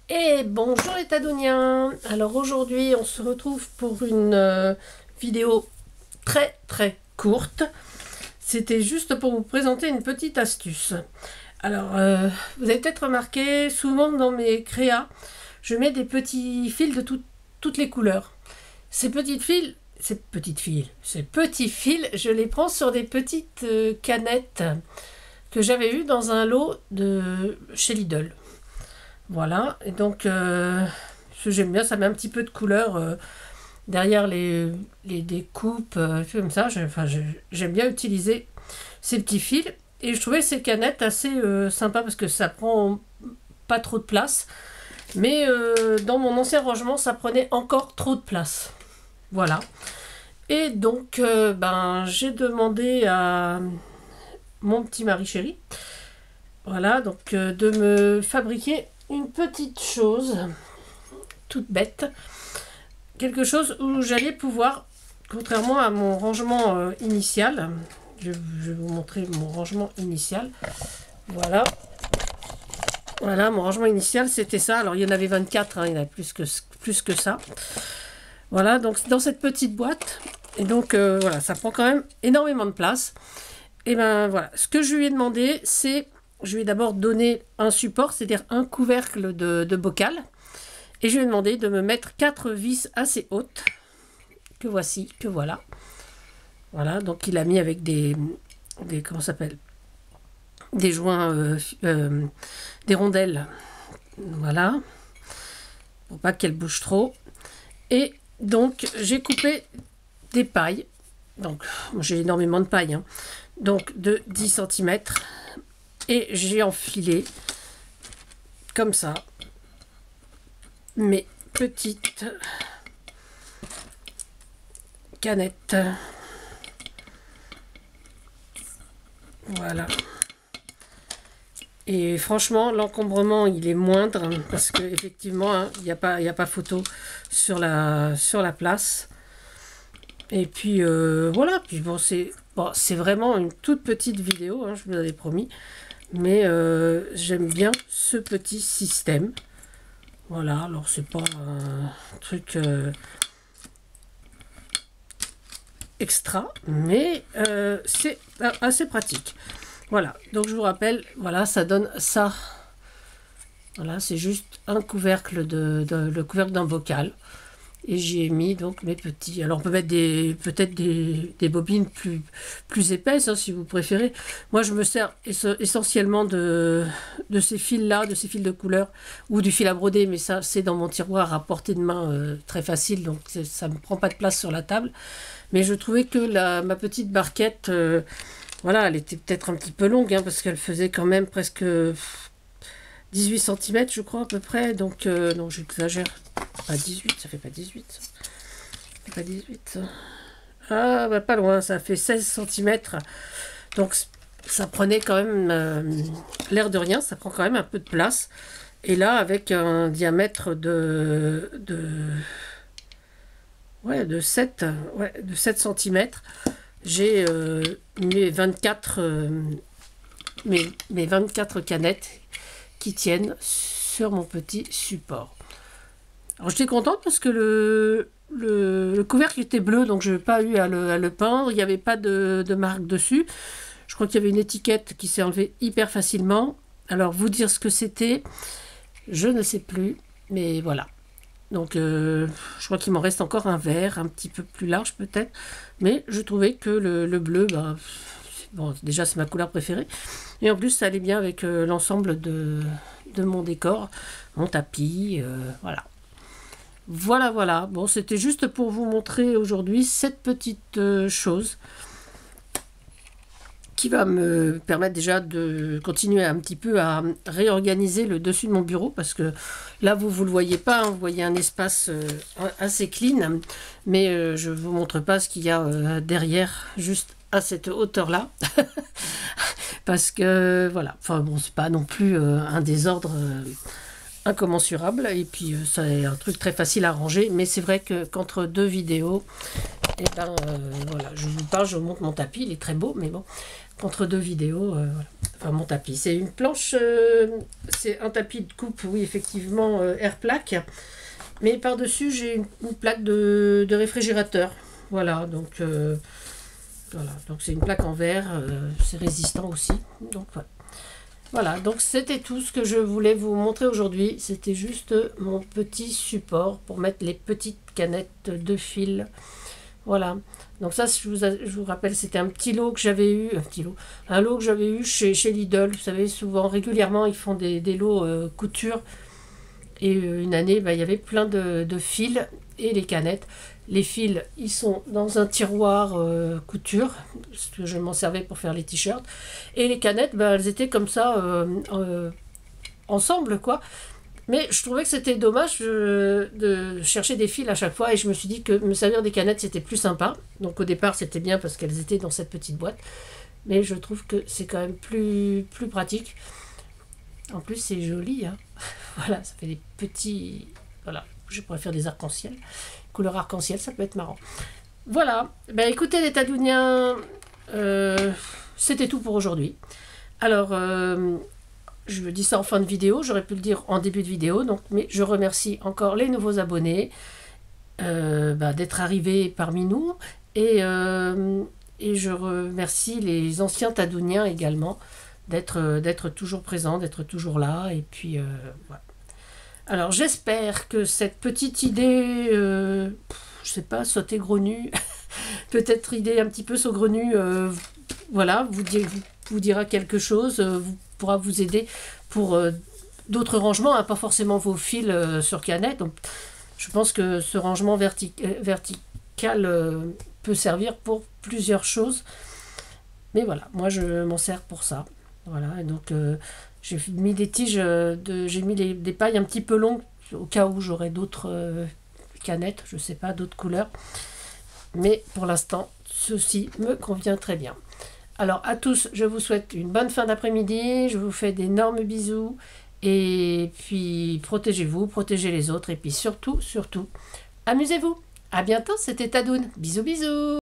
Et bonjour les Tadoniens. Alors aujourd'hui on se retrouve pour une vidéo très courte. C'était juste pour vous présenter une petite astuce. Alors vous avez peut-être remarqué, souvent dans mes créas, je mets des petits fils de toutes les couleurs. Ces petits fils, je les prends sur des petites canettes que j'avais eues dans un lot de chez Lidl. Voilà, et donc ce que j'aime bien, ça met un petit peu de couleur derrière les découpes, comme ça. J'aime bien utiliser ces petits fils. Et je trouvais ces canettes assez sympa parce que ça prend pas trop de place. Mais dans mon ancien rangement, ça prenait encore trop de place. Voilà. Et donc, j'ai demandé à mon petit mari chéri, voilà, donc de me fabriquer une petite chose toute bête, quelque chose où j'allais pouvoir, contrairement à mon rangement initial, je vais vous montrer mon rangement initial. Voilà, mon rangement initial c'était ça. Alors il y en avait 24, hein, il y en avait plus que ça. Voilà, donc dans cette petite boîte, et donc voilà, ça prend quand même énormément de place. Et ben voilà, ce que je lui ai demandé, c'est, je lui ai d'abord donné un support, c'est-à-dire un couvercle de bocal. Et je lui ai demandé de me mettre 4 vis assez hautes, que voici, que voilà. Voilà, donc il a mis avec des comment ça s'appelle, des joints, des rondelles. Voilà, pour pas qu'elle bouge trop. Et donc j'ai coupé des pailles. Donc j'ai énormément de paille, hein. Donc de 10 cm. Et j'ai enfilé comme ça mes petites canettes. Voilà. Et franchement, l'encombrement il est moindre parce que effectivement, hein, il n'y a pas photo sur la place. Et puis voilà. Puis bon, c'est vraiment une toute petite vidéo, hein, je vous l'avais promis. Mais j'aime bien ce petit système. Voilà, alors c'est pas un truc extra, mais c'est assez pratique. Voilà, donc je vous rappelle, voilà, ça donne ça. Voilà, c'est juste un couvercle le couvercle d'un bocal. Et j'y ai mis donc mes petits. Alors on peut mettre peut-être des bobines plus épaisses, hein, si vous préférez. Moi je me sers essentiellement de ces fils-là, de ces fils de couleur, ou du fil à broder, mais ça c'est dans mon tiroir à portée de main, très facile, donc ça ne me prend pas de place sur la table. Mais je trouvais que ma petite barquette, voilà, elle était peut-être un petit peu longue, hein, parce qu'elle faisait quand même presque 18 cm, je crois, à peu près. Donc, non, j'exagère. Pas 18, ça fait pas 18. Ça fait pas 18, ça. Ah, bah, pas loin, ça fait 16 cm. Donc, ça prenait quand même, l'air de rien, ça prend quand même un peu de place. Et là, avec un diamètre de 7, de 7 cm, j'ai mes 24, mes 24 canettes qui tiennent sur mon petit support. Alors j'étais contente parce que le couvercle était bleu, donc je n'ai pas eu à le peindre, il n'y avait pas de marque dessus. Je crois qu'il y avait une étiquette qui s'est enlevée hyper facilement. Alors vous dire ce que c'était, je ne sais plus, mais voilà. Donc je crois qu'il m'en reste encore un vert, un petit peu plus large peut-être, mais je trouvais que le bleu, bon, déjà c'est ma couleur préférée, et en plus ça allait bien avec l'ensemble de mon décor, mon tapis, voilà. Voilà. Bon, c'était juste pour vous montrer aujourd'hui cette petite chose qui va me permettre déjà de continuer un petit peu à réorganiser le dessus de mon bureau, parce que là vous le voyez pas, hein, vous voyez un espace assez clean, mais je vous montre pas ce qu'il y a derrière, juste à cette hauteur là. Parce que voilà, enfin bon, c'est pas non plus un désordre incommensurable, et puis c'est un truc très facile à ranger, mais c'est vrai que qu'entre deux vidéos, et voilà, je vous parle, je vous montre mon tapis, il est très beau, mais bon, contre 2 vidéos. Voilà. Enfin, mon tapis. C'est une planche, c'est un tapis de coupe, oui, effectivement, air plaque. Mais par-dessus, j'ai une plaque de réfrigérateur. Voilà, donc voilà, donc c'est une plaque en verre, c'est résistant aussi. Donc voilà. Voilà, donc c'était tout ce que je voulais vous montrer aujourd'hui. C'était juste mon petit support pour mettre les petites canettes de fil. Voilà, donc ça, je vous rappelle, c'était un petit lot que j'avais eu, un lot que j'avais eu chez Lidl. Vous savez, souvent, régulièrement, ils font des lots couture. Et une année, il y avait plein de fils et les canettes. Les fils, ils sont dans un tiroir couture, parce que je m'en servais pour faire les t-shirts. Et les canettes, elles étaient comme ça, ensemble, quoi. Mais je trouvais que c'était dommage de chercher des fils à chaque fois. Et je me suis dit que me servir des canettes, c'était plus sympa. Donc au départ, c'était bien parce qu'elles étaient dans cette petite boîte. Mais je trouve que c'est quand même plus pratique. En plus, c'est joli, hein. Voilà, ça fait des petits... Voilà, je pourrais faire des arcs-en-ciel. Couleur arc-en-ciel, ça peut être marrant. Voilà, écoutez les Tadouniens, c'était tout pour aujourd'hui. Alors, je dis ça en fin de vidéo, j'aurais pu le dire en début de vidéo, donc, mais je remercie encore les nouveaux abonnés d'être arrivés parmi nous. Et je remercie les anciens Tadouniens également d'être toujours présents, d'être toujours là. Et puis, voilà. Alors j'espère que cette petite idée, je sais pas, sauter gros nu, peut-être idée un petit peu saugrenue, voilà, vous dira quelque chose, pourra vous aider pour d'autres rangements, hein, pas forcément vos fils sur canette. Donc, je pense que ce rangement vertical peut servir pour plusieurs choses. Mais voilà, moi je m'en sers pour ça. Voilà, et donc j'ai mis des tiges, j'ai mis des pailles un petit peu longues au cas où j'aurai d'autres canettes, je sais pas, d'autres couleurs. Mais pour l'instant, ceci me convient très bien. Alors à tous, je vous souhaite une bonne fin d'après-midi, je vous fais d'énormes bisous. Et puis protégez-vous, protégez les autres. Et puis surtout, amusez-vous. À bientôt, c'était Tadoune. Bisous bisous.